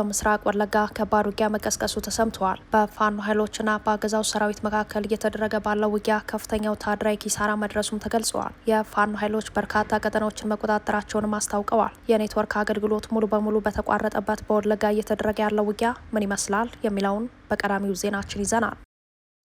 በምስራቅ ወለጋ ከባድ ውጊያ መቀስቀሱ ተሰምተዋል። በፋኖ ኃይሎችና በአገዛዙ ሰራዊት መካከል እየተደረገ ባለው ውጊያ ከፍተኛ ወታደራዊ ኪሳራ መድረሱም ተገልጸዋል። የፋኖ ኃይሎች በርካታ ቀጠናዎችን መቆጣጠራቸውንም አስታውቀዋል። የኔትወርክ አገልግሎት ሙሉ በሙሉ በተቋረጠበት በወለጋ እየተደረገ ያለው ውጊያ ምን ይመስላል የሚለውን በቀዳሚው ዜናችን ይዘናል።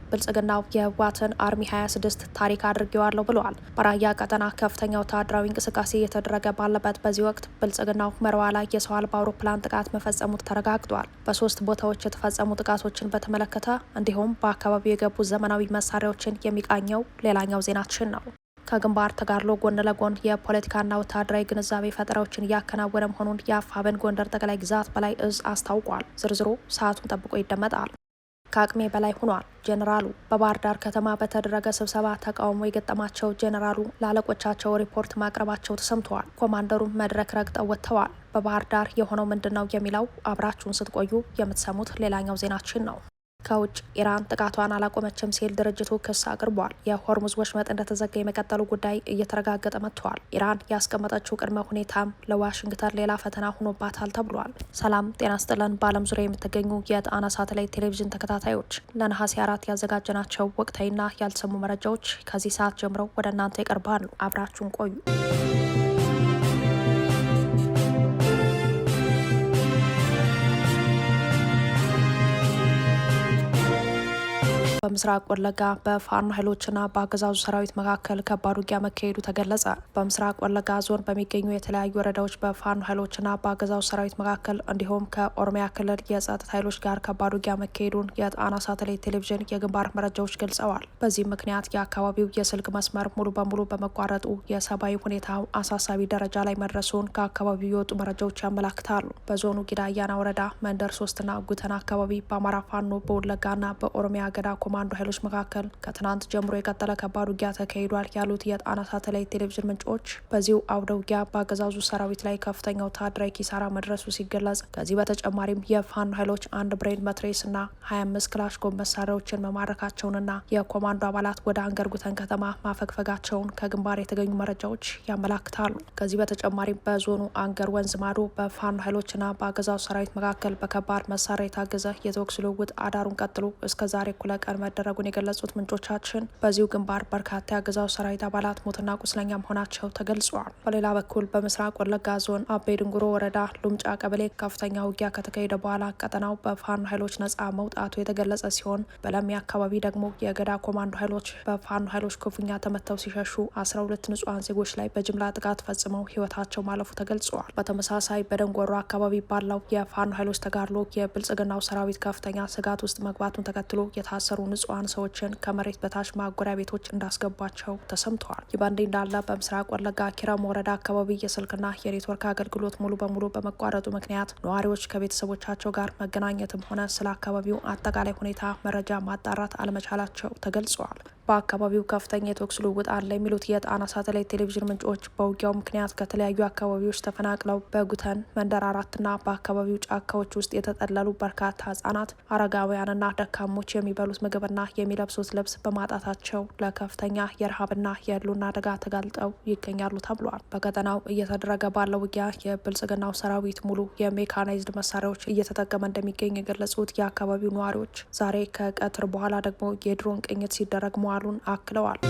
ብልጽግናው የህወሓትን አርሚ 26 ታሪክ አድርጌዋለሁ ብለዋል። በራያ ቀጠና ከፍተኛ ወታደራዊ እንቅስቃሴ እየተደረገ ባለበት በዚህ ወቅት ብልጽግናው መርዋ ላይ የሰው አልባ አውሮፕላን ጥቃት መፈጸሙ ተረጋግጧል። በ3 ቦታዎች የተፈጸሙ ጥቃቶችን በተመለከተ እንዲሁም በአካባቢው የገቡ ዘመናዊ መሳሪያዎችን የሚቃኘው ሌላኛው ዜናችን ነው። ከግንባር ተጋድሎ ጎን ለጎን የፖለቲካና ወታደራዊ ግንዛቤ ፈጠራዎችን እያከናወነ መሆኑን የአፋብኃኝ ጎንደር ጠቅላይ ግዛት በላይ እዝ አስታውቋል። ዝርዝሩ ሰዓቱን ጠብቆ ይደመጣል። ከአቅሜ በላይ ሆኗል። ጄኔራሉ በባህር ዳር ከተማ በተደረገ ስብሰባ ተቃውሞ የገጠማቸው ጄኔራሉ ለአለቆቻቸው ሪፖርት ማቅረባቸው ተሰምተዋል። ኮማንደሩም መድረክ ረግጠው ወጥተዋል። በባህር ዳር የሆነው ምንድን ነው የሚለው አብራችሁን ስትቆዩ የምትሰሙት ሌላኛው ዜናችን ነው። ከውጭ ኢራን ጥቃቷን አላቆመችም ሲል ድርጅቱ ክስ አቅርቧል። የሆርሙዝ ወሽመጥ እንደተዘጋ የመቀጠሉ ጉዳይ እየተረጋገጠ መጥቷል። ኢራን ያስቀመጠችው ቅድመ ሁኔታም ለዋሽንግተን ሌላ ፈተና ሆኖባታል ተብሏል። ሰላም ጤና ስጥልን። በዓለም ዙሪያ የምትገኙ የጣና ሳተላይት ቴሌቪዥን ተከታታዮች ለነሐሴ 4 ያዘጋጀናቸው ወቅታዊና ያልተሰሙ መረጃዎች ከዚህ ሰዓት ጀምረው ወደ እናንተ ይቀርባሉ። አብራችሁን ቆዩ። በምስራቅ ወለጋ በፋኖ ኃይሎችና በአገዛዙ ሰራዊት መካከል ከባድ ውጊያ መካሄዱ ተገለጸ። በምስራቅ ወለጋ ዞን በሚገኙ የተለያዩ ወረዳዎች በፋኖ ኃይሎችና በአገዛዙ ሰራዊት መካከል እንዲሁም ከኦሮሚያ ክልል የጸጥታ ኃይሎች ጋር ከባድ ውጊያ መካሄዱን የጣና ሳተላይት ቴሌቪዥን የግንባር መረጃዎች ገልጸዋል። በዚህም ምክንያት የአካባቢው የስልክ መስመር ሙሉ በሙሉ በመቋረጡ የሰብአዊ ሁኔታው አሳሳቢ ደረጃ ላይ መድረሱን ከአካባቢው የወጡ መረጃዎች ያመላክታሉ። በዞኑ ጊዳ አያና ወረዳ መንደር 3ና ጉተና አካባቢ በአማራ ፋኖ በወለጋና በኦሮሚያ ገዳ ኮማንዶ ኃይሎች መካከል ከትናንት ጀምሮ የቀጠለ ከባድ ውጊያ ተካሂዷል ያሉት የጣና ሳተላይት ቴሌቪዥን ምንጮች በዚሁ አውደ ውጊያ በአገዛዙ ሰራዊት ላይ ከፍተኛ ወታደራዊ ኪሳራ መድረሱ ሲገለጽ፣ ከዚህ በተጨማሪም የፋኖ ኃይሎች 1 ብሬን መትሬስና 25 ክላሽንኮቭ መሳሪያዎችን መማረካቸውንና የኮማንዶ አባላት ወደ አንገር ጉተን ከተማ ማፈግፈጋቸውን ከግንባር የተገኙ መረጃዎች ያመላክታሉ። ከዚህ በተጨማሪም በዞኑ አንገር ወንዝ ማዶ በፋኖ ኃይሎችና በአገዛዙ ሰራዊት መካከል በከባድ መሳሪያ የታገዘ የተኩስ ልውውጥ አዳሩን ቀጥሎ እስከ ዛሬ እኩለ ቀን መደረጉን የገለጹት ምንጮቻችን በዚሁ ግንባር በርካታ የአገዛዙ ሰራዊት አባላት ሞትና ቁስለኛ መሆናቸው ተገልጿል። በሌላ በኩል በምስራቅ ወለጋ ዞን አቤ ድንጉሮ ወረዳ ሉምጫ ቀበሌ ከፍተኛ ውጊያ ከተካሄደ በኋላ ቀጠናው በፋኖ ኃይሎች ነጻ መውጣቱ የተገለጸ ሲሆን በለሚ አካባቢ ደግሞ የገዳ ኮማንዶ ኃይሎች በፋኖ ኃይሎች ክፉኛ ተመተው ሲሸሹ 12 ንጹሐን ዜጎች ላይ በጅምላ ጥቃት ፈጽመው ህይወታቸው ማለፉ ተገልጿል። በተመሳሳይ በደንጎሮ አካባቢ ባለው የፋኖ ኃይሎች ተጋድሎ የብልጽግናው ሰራዊት ከፍተኛ ስጋት ውስጥ መግባቱን ተከትሎ የታሰሩ ንጹሐን ሰዎችን ከመሬት በታች ማጎሪያ ቤቶች እንዳስገቧቸው ተሰምተዋል። ይህ በእንዲህ እንዳለ በምስራቅ ወለጋ ኪረም ወረዳ አካባቢ የስልክና የኔትወርክ አገልግሎት ሙሉ በሙሉ በመቋረጡ ምክንያት ነዋሪዎች ከቤተሰቦቻቸው ጋር መገናኘትም ሆነ ስለ አካባቢው አጠቃላይ ሁኔታ መረጃ ማጣራት አለመቻላቸው ተገልጸዋል። በአካባቢው ከፍተኛ የተኩስ ልውውጥ አለ የሚሉት የጣና ሳተላይት ቴሌቪዥን ምንጮች በውጊያው ምክንያት ከተለያዩ አካባቢዎች ተፈናቅለው በጉተን መንደር 4ና በአካባቢው ጫካዎች ውስጥ የተጠለሉ በርካታ ህጻናት፣ አረጋውያንና ደካሞች የሚበሉት ምግብና የሚለብሱት ልብስ በማጣታቸው ለከፍተኛ የረሃብና የህልውና አደጋ ተጋልጠው ይገኛሉ ተብሏል። በቀጠናው እየተደረገ ባለው ውጊያ የብልጽግናው ሰራዊት ሙሉ የሜካናይዝድ መሳሪያዎች እየተጠቀመ እንደሚገኝ የገለጹት የአካባቢው ነዋሪዎች ዛሬ ከቀትር በኋላ ደግሞ የድሮን ቅኝት ሲደረግ መዋሉን አክለዋል።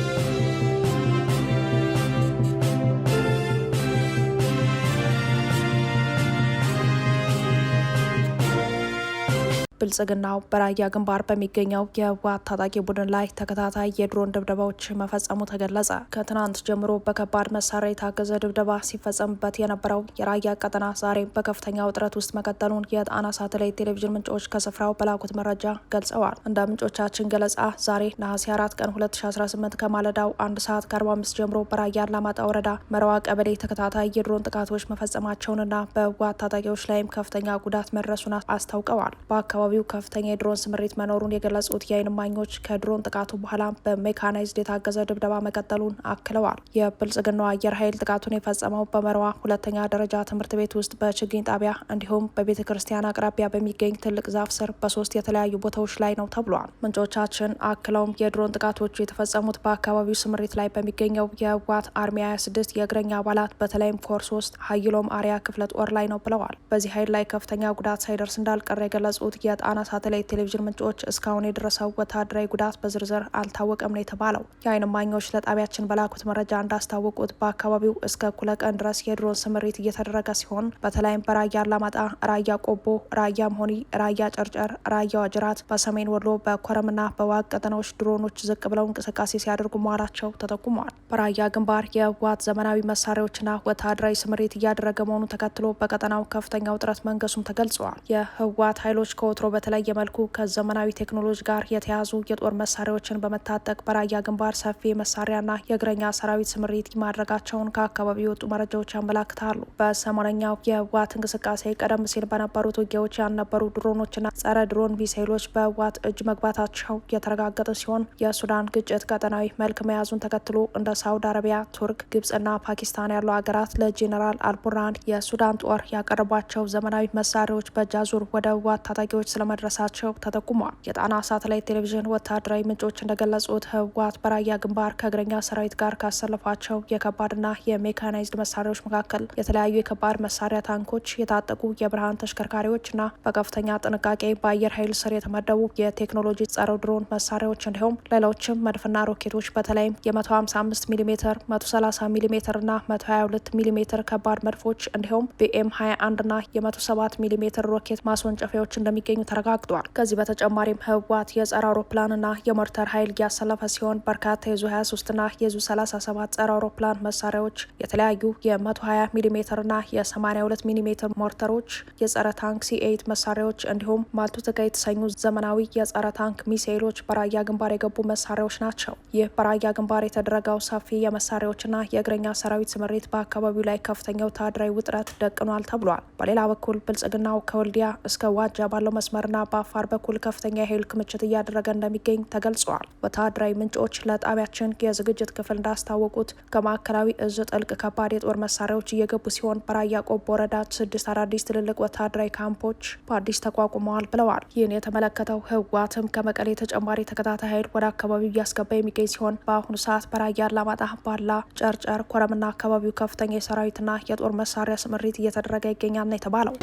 ብልጽግናው በራያ ግንባር በሚገኘው የህወሓት ታጣቂ ቡድን ላይ ተከታታይ የድሮን ድብደባዎች መፈጸሙ ተገለጸ። ከትናንት ጀምሮ በከባድ መሳሪያ የታገዘ ድብደባ ሲፈጸምበት የነበረው የራያ ቀጠና ዛሬም በከፍተኛ ውጥረት ውስጥ መቀጠሉን የጣና ሳተላይት ቴሌቪዥን ምንጮች ከስፍራው በላኩት መረጃ ገልጸዋል። እንደ ምንጮቻችን ገለጻ ዛሬ ነሐሴ 4 ቀን 2018 ከማለዳው 1 ሰዓት ከ45 ጀምሮ በራያ አላማጣ ወረዳ መረዋ ቀበሌ ተከታታይ የድሮን ጥቃቶች መፈጸማቸውንና በህወሓት ታጣቂዎች ላይም ከፍተኛ ጉዳት መድረሱን አስታውቀዋል። በአካባቢው በአካባቢው ከፍተኛ የድሮን ስምሪት መኖሩን የገለጹት የዓይን እማኞች ከድሮን ጥቃቱ በኋላ በሜካናይዝድ የታገዘ ድብደባ መቀጠሉን አክለዋል። የብልጽግናው አየር ኃይል ጥቃቱን የፈጸመው በመርዋ ሁለተኛ ደረጃ ትምህርት ቤት ውስጥ፣ በችግኝ ጣቢያ እንዲሁም በቤተ ክርስቲያን አቅራቢያ በሚገኝ ትልቅ ዛፍ ስር በ3 የተለያዩ ቦታዎች ላይ ነው ተብሏል። ምንጮቻችን አክለውም የድሮን ጥቃቶቹ የተፈጸሙት በአካባቢው ስምሪት ላይ በሚገኘው የህወሓት አርሚ 26 የእግረኛ አባላት በተለይም ኮር 3 ሀይሎም አሪያ ክፍለ ጦር ላይ ነው ብለዋል። በዚህ ኃይል ላይ ከፍተኛ ጉዳት ሳይደርስ እንዳልቀረ የገለጹት የጣና ሳተላይት ቴሌቪዥን ምንጮች እስካሁን የደረሰው ወታደራዊ ጉዳት በዝርዝር አልታወቀም ነው የተባለው። የዓይን እማኞች ለጣቢያችን በላኩት መረጃ እንዳስታወቁት በአካባቢው እስከ እኩለ ቀን ድረስ የድሮን ስምሪት እየተደረገ ሲሆን በተለይም በራያ አላማጣ፣ ራያ ቆቦ፣ ራያ መሆኒ፣ ራያ ጨርጨር፣ ራያ ዋጅራት፣ በሰሜን ወሎ በኮረምና በዋግ ቀጠናዎች ድሮኖች ዝቅ ብለው እንቅስቃሴ ሲያደርጉ መዋላቸው ተጠቁመዋል። በራያ ግንባር የህወሓት ዘመናዊ መሳሪያዎችና ወታደራዊ ስምሪት እያደረገ መሆኑ ተከትሎ በቀጠናው ከፍተኛ ውጥረት መንገሱም ተገልጸዋል። የህወሓት ኃይሎች ከወትሮ በተለየ መልኩ ከዘመናዊ ቴክኖሎጂ ጋር የተያዙ የጦር መሳሪያዎችን በመታጠቅ በራያ ግንባር ሰፊ መሳሪያና የእግረኛ ሰራዊት ስምሪት ማድረጋቸውን ከአካባቢው የወጡ መረጃዎች ያመላክታሉ። በሰሞነኛው የህወሓት እንቅስቃሴ ቀደም ሲል በነበሩት ውጊያዎች ያልነበሩ ድሮኖችና ጸረ ድሮን ሚሳይሎች በህወሓት እጅ መግባታቸው የተረጋገጠ ሲሆን የሱዳን ግጭት ቀጠናዊ መልክ መያዙን ተከትሎ እንደ ሳውዲ አረቢያ፣ ቱርክ፣ ግብጽና ፓኪስታን ያሉ ሀገራት ለጄኔራል አልቡርሃን የሱዳን ጦር ያቀረቧቸው ዘመናዊ መሳሪያዎች በእጃዙር ወደ ህወሓት ታጣቂዎች ስለመድረሳቸው ተጠቁሟል። የጣና ሳተላይት ቴሌቪዥን ወታደራዊ ምንጮች እንደገለጹት ህወሓት በራያ ግንባር ከእግረኛ ሰራዊት ጋር ካሰለፋቸው የከባድና የሜካናይዝድ መሳሪያዎች መካከል የተለያዩ የከባድ መሳሪያ ታንኮች፣ የታጠቁ የብርሃን ተሽከርካሪዎችና በከፍተኛ ጥንቃቄ በአየር ኃይል ስር የተመደቡ የቴክኖሎጂ ጸረ ድሮን መሳሪያዎች እንዲሁም ሌሎችም መድፍና ሮኬቶች በተለይም የ155 ሚሜ፣ 130 ሚሜ እና 122 ሚሜ ከባድ መድፎች እንዲሁም ቢኤም 21 እና የ107 ሚሜ ሮኬት ማስወንጨፊያዎች እንደሚገኙ ተረጋግጧል። ከዚህ በተጨማሪም ህወሓት የጸረ አውሮፕላንና የሞርተር ኃይል እያሰለፈ ሲሆን በርካታ የዙ 23 እና የዙ 37 ጸረ አውሮፕላን መሳሪያዎች፣ የተለያዩ የ120 ሚሜ እና የ82 ሚሜ ሞርተሮች፣ የጸረ ታንክ ሲ8 መሳሪያዎች እንዲሁም ማልቱትጋ የተሰኙ ዘመናዊ የጸረ ታንክ ሚሳይሎች በራያ ግንባር የገቡ መሳሪያዎች ናቸው። ይህ በራያ ግንባር የተደረገው ሰፊ የመሳሪያዎችና የእግረኛ ሰራዊት ስምሪት በአካባቢው ላይ ከፍተኛ ወታደራዊ ውጥረት ደቅኗል ተብሏል። በሌላ በኩል ብልጽግናው ከወልዲያ እስከ ዋጃ ባለው መስመርና በአፋር በኩል ከፍተኛ የኃይል ክምችት እያደረገ እንደሚገኝ ተገልጿል። ወታደራዊ ምንጮች ለጣቢያችን የዝግጅት ክፍል እንዳስታወቁት ከማዕከላዊ እዝ ጥልቅ ከባድ የጦር መሳሪያዎች እየገቡ ሲሆን በራያ ቆቦ ወረዳ 6 አዳዲስ ትልልቅ ወታደራዊ ካምፖች በአዲስ ተቋቁመዋል ብለዋል። ይህን የተመለከተው ህወሓትም ከመቀሌ ተጨማሪ ተከታታይ ኃይል ወደ አካባቢው እያስገባ የሚገኝ ሲሆን በአሁኑ ሰዓት በራያ አላማጣ፣ ባላ፣ ጨርጨር፣ ኮረምና አካባቢው ከፍተኛ የሰራዊትና የጦር መሳሪያ ስምሪት እየተደረገ ይገኛል ነው የተባለው።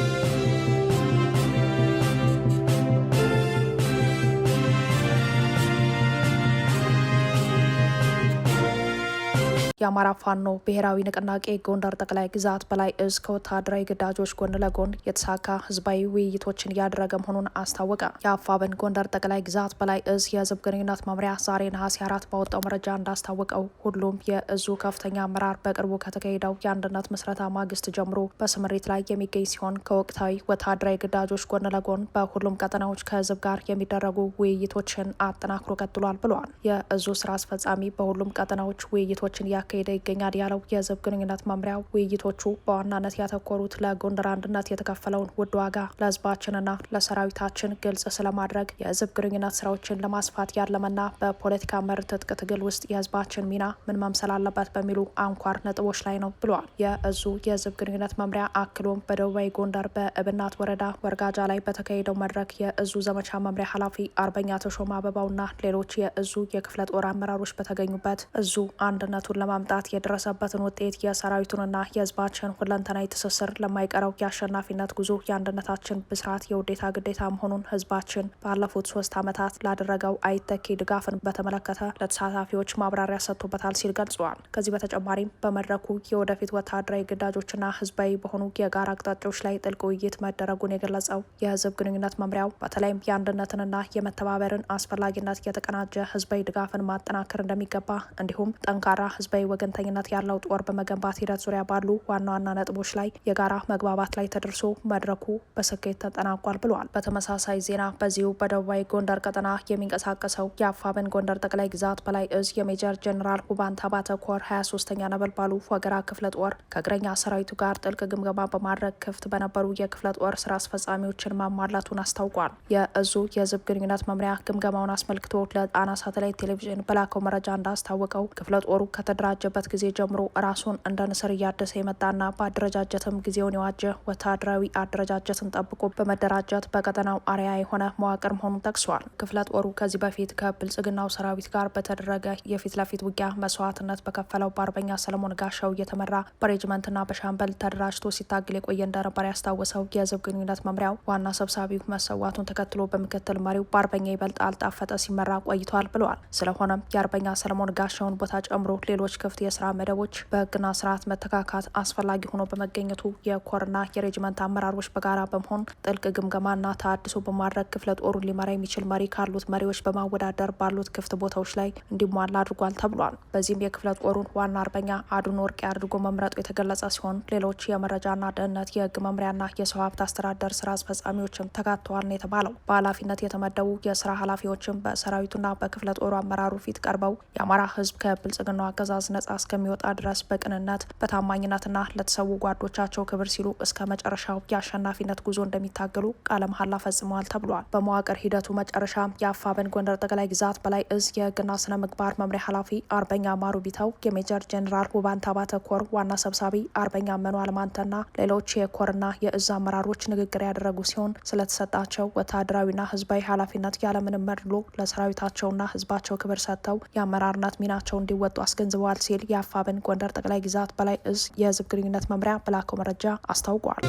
የአማራ ፋኖ ብሔራዊ ንቅናቄ ጎንደር ጠቅላይ ግዛት በላይ እዝ ከወታደራዊ ግዳጆች ጎን ለጎን የተሳካ ህዝባዊ ውይይቶችን እያደረገ መሆኑን አስታወቀ። የአፋብን ጎንደር ጠቅላይ ግዛት በላይ እዝ የህዝብ ግንኙነት መምሪያ ዛሬ ነሐሴ 4 ባወጣው መረጃ እንዳስታወቀው ሁሉም የእዙ ከፍተኛ አመራር በቅርቡ ከተካሄደው የአንድነት ምስረታ ማግስት ጀምሮ በስምሪት ላይ የሚገኝ ሲሆን ከወቅታዊ ወታደራዊ ግዳጆች ጎን ለጎን በሁሉም ቀጠናዎች ከህዝብ ጋር የሚደረጉ ውይይቶችን አጠናክሮ ቀጥሏል ብሏል። የእዙ ስራ አስፈጻሚ በሁሉም ቀጠናዎች ውይይቶችን እያካሄደ ይገኛል ያለው የህዝብ ግንኙነት መምሪያው ውይይቶቹ በዋናነት ያተኮሩት ለጎንደር አንድነት የተከፈለውን ውድ ዋጋ ለህዝባችንና ለሰራዊታችን ግልጽ ስለማድረግ የህዝብ ግንኙነት ስራዎችን ለማስፋት ያለመና በፖለቲካ መር ትጥቅ ትግል ውስጥ የህዝባችን ሚና ምን መምሰል አለበት በሚሉ አንኳር ነጥቦች ላይ ነው ብሏል። የእዙ የህዝብ ግንኙነት መምሪያ አክሎም በደቡባዊ ጎንደር በእብናት ወረዳ ወርጋጃ ላይ በተካሄደው መድረክ የእዙ ዘመቻ መምሪያ ኃላፊ አርበኛ ተሾማ አበባውና ሌሎች የእዙ የክፍለ ጦር አመራሮች በተገኙበት እዙ አንድነቱን ለማምጣት የደረሰበትን ውጤት የሰራዊቱንና የህዝባችን ሁለንተናዊ ትስስር ለማይቀረው የአሸናፊነት ጉዞ የአንድነታችን ብስራት የውዴታ ግዴታ መሆኑን ህዝባችን ባለፉት 3 ዓመታት ላደረገው አይተኪ ድጋፍን በተመለከተ ለተሳታፊዎች ማብራሪያ ሰጥቶበታል ሲል ገልጿል። ከዚህ በተጨማሪም በመድረኩ የወደፊት ወታደራዊ ግዳጆችና ህዝባዊ በሆኑ የጋራ አቅጣጫዎች ላይ ጥልቅ ውይይት መደረጉን የገለጸው የህዝብ ግንኙነት መምሪያው በተለይም የአንድነትንና የመተባበርን አስፈላጊነት የተቀናጀ ህዝባዊ ድጋፍን ማጠናከር እንደሚገባ እንዲሁም ጠንካራ ህዝባዊ ብሔራዊ ወገንተኝነት ያለው ጦር በመገንባት ሂደት ዙሪያ ባሉ ዋና ዋና ነጥቦች ላይ የጋራ መግባባት ላይ ተደርሶ መድረኩ በስኬት ተጠናቋል ብለዋል። በተመሳሳይ ዜና በዚሁ በደቡባዊ ጎንደር ቀጠና የሚንቀሳቀሰው የአፋብን ጎንደር ጠቅላይ ግዛት በላይ እዝ የሜጀር ጀኔራል ውባንታ ባተ ኮር 23ኛ ነበልባሉ ወገራ ክፍለ ጦር ከእግረኛ ሰራዊቱ ጋር ጥልቅ ግምገማ በማድረግ ክፍት በነበሩ የክፍለ ጦር ስራ አስፈጻሚዎችን ማሟላቱን አስታውቋል። የእዙ የህዝብ ግንኙነት መምሪያ ግምገማውን አስመልክቶ ለጣና ሳተላይት ቴሌቪዥን በላከው መረጃ እንዳስታወቀው ክፍለ ጦሩ ከተደራጀበት ጊዜ ጀምሮ ራሱን እንደ ንስር እያደሰ የመጣና በአደረጃጀትም ጊዜውን የዋጀ ወታደራዊ አደረጃጀትን ጠብቆ በመደራጀት በቀጠናው አርአያ የሆነ መዋቅር መሆኑን ጠቅሷል። ክፍለ ጦሩ ከዚህ በፊት ከብልጽግናው ሰራዊት ጋር በተደረገ የፊት ለፊት ውጊያ መስዋዕትነት በከፈለው በአርበኛ ሰለሞን ጋሻው እየተመራ በሬጅመንትና በሻምበል ተደራጅቶ ሲታገል የቆየ እንደነበር ያስታወሰው የህዝብ ግንኙነት መምሪያው ዋና ሰብሳቢው መሰዋቱን ተከትሎ በምክትል መሪው በአርበኛ ይበልጣል ጣፈጠ ሲመራ ቆይቷል ብለዋል። ስለሆነም የአርበኛ ሰለሞን ጋሻውን ቦታ ጨምሮ ሌሎች ክፍት የስራ መደቦች በህግና ስርዓት መተካካት አስፈላጊ ሆኖ በመገኘቱ የኮርና የሬጅመንት አመራሮች በጋራ በመሆን ጥልቅ ግምገማና ተሃድሶ በማድረግ ክፍለ ጦሩን ሊመራ የሚችል መሪ ካሉት መሪዎች በማወዳደር ባሉት ክፍት ቦታዎች ላይ እንዲሟላ አድርጓል ተብሏል። በዚህም የክፍለ ጦሩን ዋና አርበኛ አዱን ወርቄ አድርጎ መምረጡ የተገለጸ ሲሆን ሌሎች የመረጃና ደህንነት፣ የህግ መምሪያና የሰው ሀብት አስተዳደር ስራ አስፈጻሚዎችም ተካተዋል ነው የተባለው። በኃላፊነት የተመደቡ የስራ ኃላፊዎችም በሰራዊቱና በክፍለ ጦሩ አመራሩ ፊት ቀርበው የአማራ ህዝብ ከብልጽግናው አገዛዝ ነጻ እስከሚወጣ ድረስ በቅንነት በታማኝነትና ለተሰዉ ጓዶቻቸው ክብር ሲሉ እስከ መጨረሻው የአሸናፊነት ጉዞ እንደሚታገሉ ቃለ መሐላ ፈጽመዋል ተብሏል። በመዋቅር ሂደቱ መጨረሻ የአፋብን ጎንደር ጠቅላይ ግዛት በላይ እዝ የህግና ስነ ምግባር መምሪያ ኃላፊ አርበኛ ማሩ ቢተው፣ የሜጀር ጀኔራል ውባንታ ባተ ኮር ዋና ሰብሳቢ አርበኛ መኑ አለማንተና ሌሎች የኮርና የእዝ አመራሮች ንግግር ያደረጉ ሲሆን ስለተሰጣቸው ወታደራዊና ህዝባዊ ኃላፊነት ያለምንም መድሎ ለሰራዊታቸውና ህዝባቸው ክብር ሰጥተው የአመራርነት ሚናቸው እንዲወጡ አስገንዝበዋል ሲል የአፋብን ጎንደር ጠቅላይ ግዛት በላይ እዝ የህዝብ ግንኙነት መምሪያ በላከው መረጃ አስታውቋል።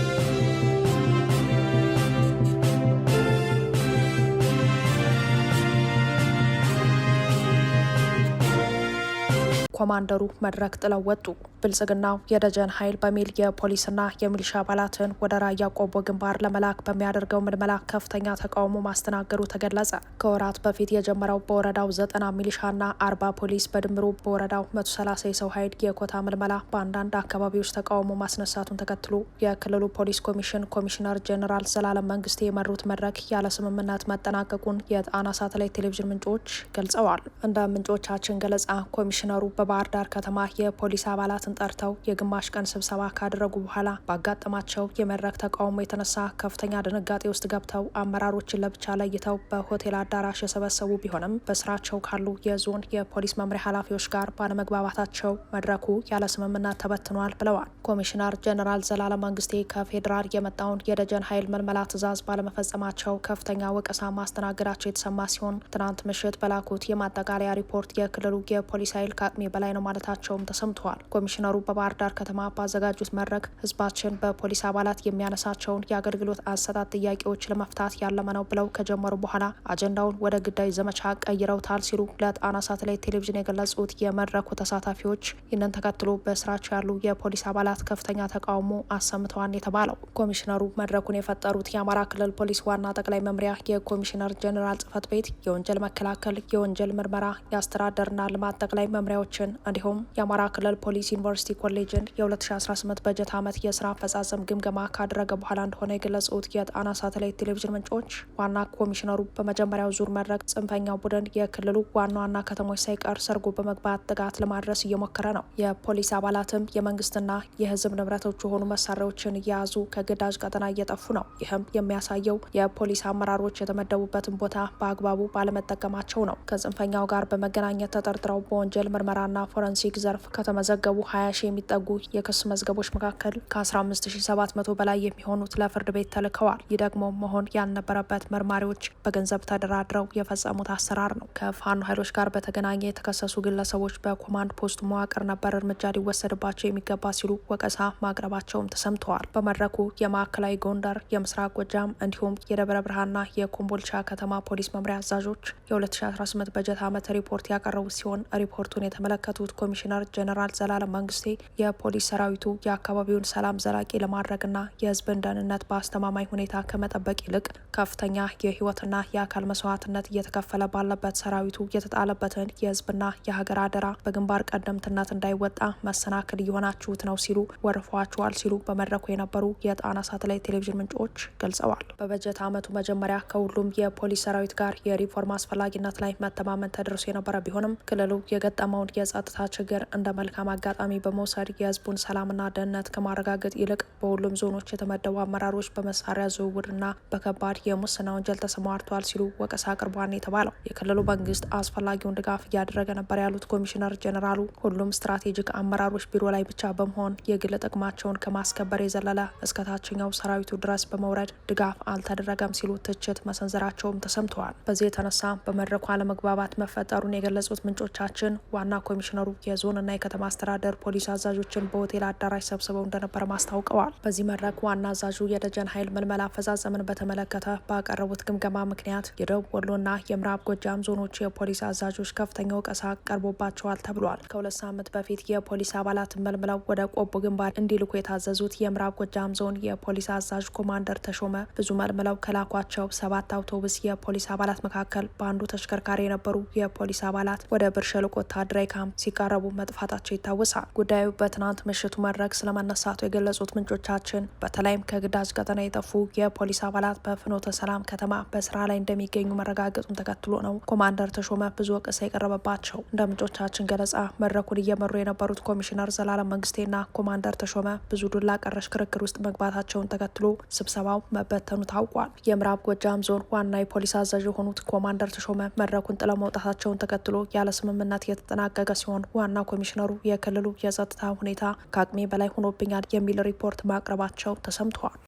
ኮማንደሩ መድረክ ጥለው ወጡ። ብልጽግናው የደጀን ኃይል በሚል የፖሊስና የሚሊሻ አባላትን ወደ ራያ ቆቦ ግንባር ለመላክ በሚያደርገው ምልመላ ከፍተኛ ተቃውሞ ማስተናገዱ ተገለጸ። ከወራት በፊት የጀመረው በወረዳው 90 ሚሊሻና 40 ፖሊስ በድምሩ በወረዳው 130 የሰው ኃይል የኮታ ምልመላ በአንዳንድ አካባቢዎች ተቃውሞ ማስነሳቱን ተከትሎ የክልሉ ፖሊስ ኮሚሽን ኮሚሽነር ጄኔራል ዘላለም መንግስቴ የመሩት መድረክ ያለ ስምምነት መጠናቀቁን የጣና ሳተላይት ቴሌቪዥን ምንጮች ገልጸዋል። እንደ ምንጮቻችን ገለጻ ኮሚሽነሩ በባህር ዳር ከተማ የፖሊስ አባላትን ጠርተው የግማሽ ቀን ስብሰባ ካደረጉ በኋላ ባጋጠማቸው የመድረክ ተቃውሞ የተነሳ ከፍተኛ ድንጋጤ ውስጥ ገብተው አመራሮችን ለብቻ ለይተው በሆቴል አዳራሽ የሰበሰቡ ቢሆንም በስራቸው ካሉ የዞን የፖሊስ መምሪያ ኃላፊዎች ጋር ባለመግባባታቸው መድረኩ ያለ ስምምነት ተበትኗል ብለዋል። ኮሚሽነር ጄኔራል ዘላለም መንግስቴ ከፌዴራል የመጣውን የደጀን ኃይል መልመላ ትዕዛዝ ባለመፈጸማቸው ከፍተኛ ወቀሳ ማስተናገዳቸው የተሰማ ሲሆን ትናንት ምሽት በላኩት የማጠቃለያ ሪፖርት የክልሉ የፖሊስ ኃይል ከአቅሜ በላይ ነው ማለታቸውም ተሰምተዋል። ኮሚሽነሩ በባህር ዳር ከተማ ባዘጋጁት መድረክ ህዝባችን በፖሊስ አባላት የሚያነሳቸውን የአገልግሎት አሰጣጥ ጥያቄዎች ለመፍታት ያለመ ነው ብለው ከጀመሩ በኋላ አጀንዳውን ወደ ግዳይ ዘመቻ ቀይረውታል ሲሉ ለጣና ሳተላይት ቴሌቪዥን የገለጹት የመድረኩ ተሳታፊዎች ይህንን ተከትሎ በስራቸው ያሉ የፖሊስ አባላት ከፍተኛ ተቃውሞ አሰምተዋል የተባለው ኮሚሽነሩ መድረኩን የፈጠሩት የአማራ ክልል ፖሊስ ዋና ጠቅላይ መምሪያ የኮሚሽነር ጄኔራል ጽህፈት ቤት የወንጀል መከላከል፣ የወንጀል ምርመራ፣ የአስተዳደርና ልማት ጠቅላይ መምሪያዎችን እንዲሁም የአማራ ክልል ፖሊስ ዩኒቨርሲቲ ኮሌጅን የ2018 በጀት ዓመት የስራ አፈጻጸም ግምገማ ካደረገ በኋላ እንደሆነ የገለጹት የጣና ሳተላይት ቴሌቪዥን ምንጮች ዋና ኮሚሽነሩ በመጀመሪያው ዙር መድረክ ጽንፈኛው ቡድን የክልሉ ዋና ዋና ከተሞች ሳይቀር ሰርጎ በመግባት ጥቃት ለማድረስ እየሞከረ ነው። የፖሊስ አባላትም የመንግስትና የህዝብ ንብረቶች የሆኑ መሳሪያዎችን እየያዙ ከግዳጅ ቀጠና እየጠፉ ነው። ይህም የሚያሳየው የፖሊስ አመራሮች የተመደቡበትን ቦታ በአግባቡ ባለመጠቀማቸው ነው። ከጽንፈኛው ጋር በመገናኘት ተጠርጥረው በወንጀል ምርመራና ፎረንሲክ ዘርፍ ከተመዘገቡ 20 ሺህ የሚጠጉ የክስ መዝገቦች መካከል ከ15700 በላይ የሚሆኑት ለፍርድ ቤት ተልከዋል። ይህ ደግሞ መሆን ያልነበረበት መርማሪዎች በገንዘብ ተደራድረው የፈጸሙት አሰራር ነው። ከፋኖ ኃይሎች ጋር በተገናኘ የተከሰሱ ግለሰቦች በኮማንድ ፖስቱ መዋቅር ነበር እርምጃ ሊወሰድባቸው የሚገባ ሲሉ ወቀሳ ማቅረባቸውም ተሰምተዋል። በመድረኩ የማዕከላዊ ጎንደር፣ የምስራቅ ጎጃም እንዲሁም የደብረ ብርሃንና የኮምቦልቻ ከተማ ፖሊስ መምሪያ አዛዦች የ2018 በጀት ዓመት ሪፖርት ያቀረቡ ሲሆን ሪፖርቱን የተመለከቱት ኮሚሽነር ጄኔራል ዘላለም መንግስቴ የፖሊስ ሰራዊቱ የአካባቢውን ሰላም ዘላቂ ለማድረግና የህዝብን ደህንነት በአስተማማኝ ሁኔታ ከመጠበቅ ይልቅ ከፍተኛ የህይወትና የአካል መስዋዕትነት እየተከፈለ ባለበት ሰራዊቱ የተጣለበትን የህዝብና የሀገር አደራ በግንባር ቀደምትነት እንዳይወጣ መሰናክል እየሆናችሁት ነው ሲሉ ወርፏቸዋል ሲሉ በመድረኩ የነበሩ የጣና ሳተላይት ቴሌቪዥን ምንጮች ገልጸዋል። በበጀት ዓመቱ መጀመሪያ ከሁሉም የፖሊስ ሰራዊት ጋር የሪፎርም አስፈላጊነት ላይ መተማመን ተደርሶ የነበረ ቢሆንም ክልሉ የገጠመውን የጸጥታ ችግር እንደ መልካም አጋጣሚ በመውሰድ የህዝቡን ሰላምና ደህንነት ከማረጋገጥ ይልቅ በሁሉም ዞኖች የተመደቡ አመራሮች በመሳሪያ ዝውውርና በከባድ የሙስና ወንጀል ተሰማርተዋል ሲሉ ወቀሳ አቅርቧል የተባለው የክልሉ መንግስት አስፈላጊውን ድጋፍ እያደረገ ነበር ያሉት ኮሚሽነር ጀኔራሉ ሁሉም ስትራቴጂክ አመራሮች ቢሮ ላይ ብቻ በመሆን የግል ጥቅማቸውን ከማስከበር የዘለለ እስከ ታችኛው ሰራዊቱ ድረስ በመውረድ ድጋፍ አልተደረገም ሲሉ ትችት መሰንዘራቸውም ተሰምተዋል። በዚህ የተነሳ በመድረኩ አለመግባባት መፈጠሩን የገለጹት ምንጮቻችን ዋና ኮሚሽነሩ የዞንና የከተማ አስተዳደር ፖሊስ አዛዦችን በሆቴል አዳራሽ ሰብስበው እንደነበረ አስታውቀዋል። በዚህ መድረክ ዋና አዛዡ የደጀን ኃይል ምልመላ አፈጻጸምን በተመለከተ ባቀረቡት ግምገማ ምክንያት የደቡብ ወሎና የምዕራብ ጎጃም ዞኖች የፖሊስ አዛዦች ከፍተኛ ወቀሳ ቀርቦባቸዋል ተብሏል። ከ2 ሳምንት በፊት የፖሊስ አባላትን መልምለው ወደ ቆቦ ግንባር እንዲልኩ የታዘዙት የምዕራብ ጎጃም ዞን የፖሊስ አዛዥ ኮማንደር ተሾመ ብዙ መልምለው ከላኳቸው 7 አውቶቡስ የፖሊስ አባላት መካከል በአንዱ ተሽከርካሪ የነበሩ የፖሊስ አባላት ወደ ብር ሸለቆ ወታደራዊ ካምፕ ሲቃረቡ መጥፋታቸው ይታወሳል። ጉዳዩ በትናንት ምሽቱ መድረክ ስለመነሳቱ የገለጹት ምንጮቻችን በተለይም ከግዳጅ ቀጠና የጠፉ የፖሊስ አባላት በፍኖተ ሰላም ከተማ በስራ ላይ እንደሚገኙ መረጋገጡን ተከትሎ ነው ኮማንደር ተሾመ ብዙ ወቀሳ የቀረበባቸው። እንደ ምንጮቻችን ገለጻ መድረኩን እየመሩ የነበሩት ኮሚሽነር ዘላለም መንግስቴና ኮማንደር ተሾመ ብዙ ዱላ ቀረሽ ክርክር ውስጥ መግባታቸውን ተከትሎ ስብሰባው መበተኑ ታውቋል። የምዕራብ ጎጃም ዞን ዋና የፖሊስ አዛዥ የሆኑት ኮማንደር ተሾመ መድረኩን ጥለው መውጣታቸውን ተከትሎ ያለ ስምምነት የተጠናቀቀ ሲሆን ዋና ኮሚሽነሩ የክልሉ የጸጥታ ሁኔታ ከአቅሜ በላይ ሆኖብኛል የሚል ሪፖርት ማቅረባቸው ተሰምተዋል።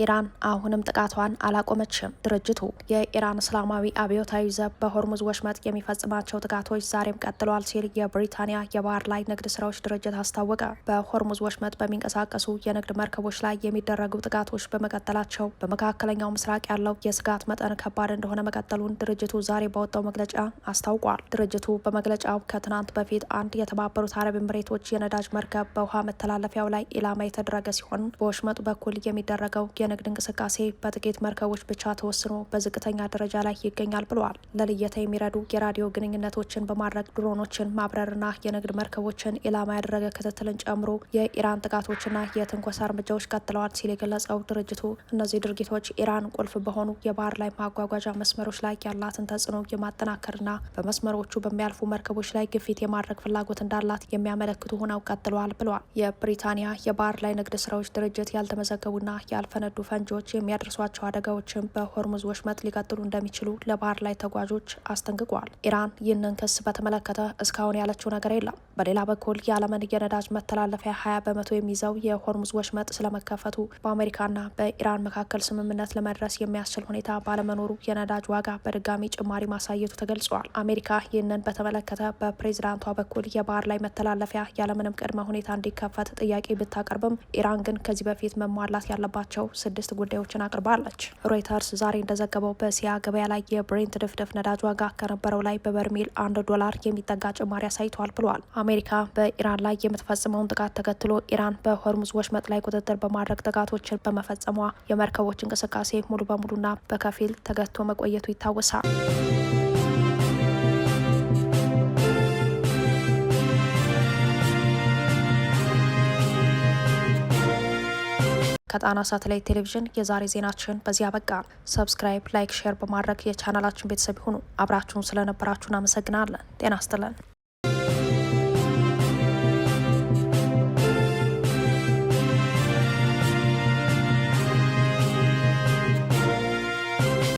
ኢራን አሁንም ጥቃቷን አላቆመችም። ድርጅቱ የኢራን እስላማዊ አብዮታዊ ዘብ በሆርሙዝ ወሽመጥ የሚፈጽማቸው ጥቃቶች ዛሬም ቀጥለዋል ሲል የብሪታንያ የባህር ላይ ንግድ ስራዎች ድርጅት አስታወቀ። በሆርሙዝ ወሽመጥ በሚንቀሳቀሱ የንግድ መርከቦች ላይ የሚደረጉ ጥቃቶች በመቀጠላቸው በመካከለኛው ምስራቅ ያለው የስጋት መጠን ከባድ እንደሆነ መቀጠሉን ድርጅቱ ዛሬ ባወጣው መግለጫ አስታውቋል። ድርጅቱ በመግለጫው ከትናንት በፊት አንድ የተባበሩት አረብ ኤምሬቶች የነዳጅ መርከብ በውሃ መተላለፊያው ላይ ኢላማ የተደረገ ሲሆን በወሽመጡ በኩል የሚደረገው የንግድ እንቅስቃሴ በጥቂት መርከቦች ብቻ ተወስኖ በዝቅተኛ ደረጃ ላይ ይገኛል ብለዋል። ለልየታ የሚረዱ የራዲዮ ግንኙነቶችን በማድረግ ድሮኖችን ማብረርና የንግድ መርከቦችን ኢላማ ያደረገ ክትትልን ጨምሮ የኢራን ጥቃቶችና የትንኮሳ እርምጃዎች ቀጥለዋል ሲል የገለጸው ድርጅቱ እነዚህ ድርጊቶች ኢራን ቁልፍ በሆኑ የባህር ላይ ማጓጓዣ መስመሮች ላይ ያላትን ተጽዕኖ የማጠናከርና በመስመሮቹ በሚያልፉ መርከቦች ላይ ግፊት የማድረግ ፍላጎት እንዳላት የሚያመለክቱ ሆነው ቀጥለዋል ብለዋል። የብሪታንያ የባህር ላይ ንግድ ስራዎች ድርጅት ያልተመዘገቡና ያልፈነዱ ፈንጂዎች የሚያደርሷቸው አደጋዎችን በሆርሙዝ ወሽመጥ ሊቀጥሉ እንደሚችሉ ለባህር ላይ ተጓዦች አስጠንቅቋል። ኢራን ይህንን ክስ በተመለከተ እስካሁን ያለችው ነገር የለም። በሌላ በኩል የዓለምን የነዳጅ መተላለፊያ 20 በመቶ የሚይዘው የሆርሙዝ ወሽመጥ ስለመከፈቱ በአሜሪካና በኢራን መካከል ስምምነት ለመድረስ የሚያስችል ሁኔታ ባለመኖሩ የነዳጅ ዋጋ በድጋሚ ጭማሪ ማሳየቱ ተገልጿል። አሜሪካ ይህንን በተመለከተ በፕሬዝዳንቷ በኩል የባህር ላይ መተላለፊያ ያለምንም ቅድመ ሁኔታ እንዲከፈት ጥያቄ ብታቀርብም ኢራን ግን ከዚህ በፊት መሟላት ያለባቸው 6 ጉዳዮችን አቅርባለች። ሮይተርስ ዛሬ እንደዘገበው በእስያ ገበያ ላይ የብሬንት ድፍድፍ ነዳጅ ዋጋ ከነበረው ላይ በበርሜል $1 የሚጠጋ ጭማሪ አሳይቷል ብሏል። አሜሪካ በኢራን ላይ የምትፈጽመውን ጥቃት ተከትሎ ኢራን በሆርሙዝ ወሽመጥ ላይ ቁጥጥር በማድረግ ጥቃቶችን በመፈጸሟ የመርከቦች እንቅስቃሴ ሙሉ በሙሉና በከፊል ተገቶ መቆየቱ ይታወሳል። ከጣና ሳተላይት ቴሌቪዥን የዛሬ ዜናችን በዚህ አበቃ። ሰብስክራይብ፣ ላይክ፣ ሼር በማድረግ የቻናላችን ቤተሰብ ይሁኑ። አብራችሁን ስለነበራችሁን አመሰግናለን። ጤና ይስጥልን።